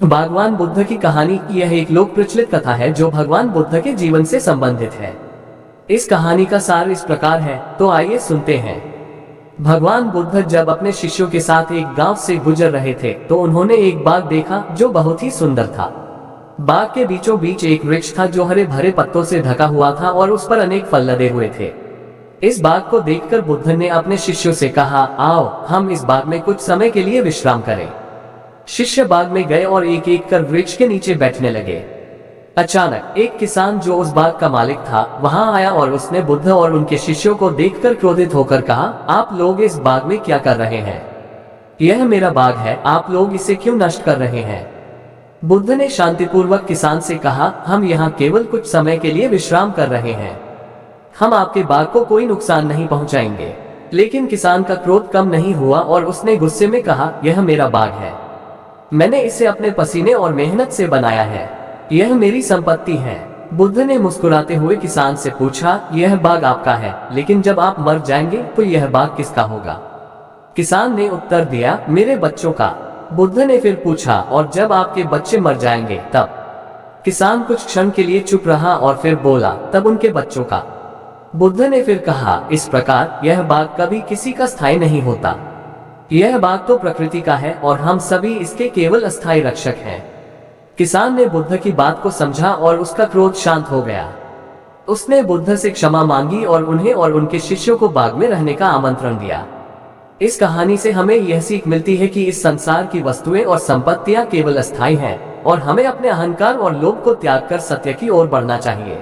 भगवान बुद्ध की कहानी यह एक लोक प्रचलित कथा है जो भगवान बुद्ध के जीवन से संबंधित है। इस कहानी का सार इस प्रकार है, तो आइए सुनते हैं। भगवान बुद्ध जब अपने शिष्यों के साथ एक गांव से गुजर रहे थे तो उन्होंने एक बाग देखा जो बहुत ही सुंदर था। बाग के बीचों बीच एक वृक्ष था जो हरे भरे पत्तों से ढका हुआ था और उस पर अनेक फल लदे हुए थे। इस बाग को देखकर बुद्ध ने अपने शिष्यों से कहा, आओ हम इस बाग में कुछ समय के लिए विश्राम करें। शिष्य बाग में गए और एक एक कर वृक्ष के नीचे बैठने लगे। अचानक एक किसान जो उस बाग का मालिक था वहां आया और उसने बुद्ध और उनके शिष्यों को देखकर क्रोधित होकर कहा, आप लोग इस बाग में क्या कर रहे हैं? यह मेरा बाग है, आप लोग इसे क्यों नष्ट कर रहे हैं? बुद्ध ने शांतिपूर्वक किसान से कहा, हम यहाँ केवल कुछ समय के लिए विश्राम कर रहे हैं, हम आपके बाग को कोई नुकसान नहीं पहुंचाएंगे। लेकिन किसान का क्रोध कम नहीं हुआ और उसने गुस्से में कहा, यह मेरा बाग है, मैंने इसे अपने पसीने और मेहनत से बनाया है, यह मेरी संपत्ति है। बुद्ध ने मुस्कुराते हुए किसान से पूछा, यह बाग आपका है, लेकिन जब आप मर जाएंगे तो यह बाग किसका होगा? किसान ने उत्तर दिया, मेरे बच्चों का। बुद्ध ने फिर पूछा, और जब आपके बच्चे मर जाएंगे तब? किसान कुछ क्षण के लिए चुप रहा और फिर बोला, तब उनके बच्चों का। बुद्ध ने फिर कहा, इस प्रकार यह बाग कभी किसी का स्थायी नहीं होता, यह बाग तो प्रकृति का है और हम सभी इसके केवल अस्थायी रक्षक हैं। किसान ने बुद्ध की बात को समझा और उसका क्रोध शांत हो गया। उसने बुद्ध से क्षमा मांगी और उन्हें और उनके शिष्यों को बाग में रहने का आमंत्रण दिया। इस कहानी से हमें यह सीख मिलती है कि इस संसार की वस्तुएं और संपत्तियां केवल अस्थायी हैं और हमें अपने अहंकार और लोभ को त्याग कर सत्य की ओर बढ़ना चाहिए।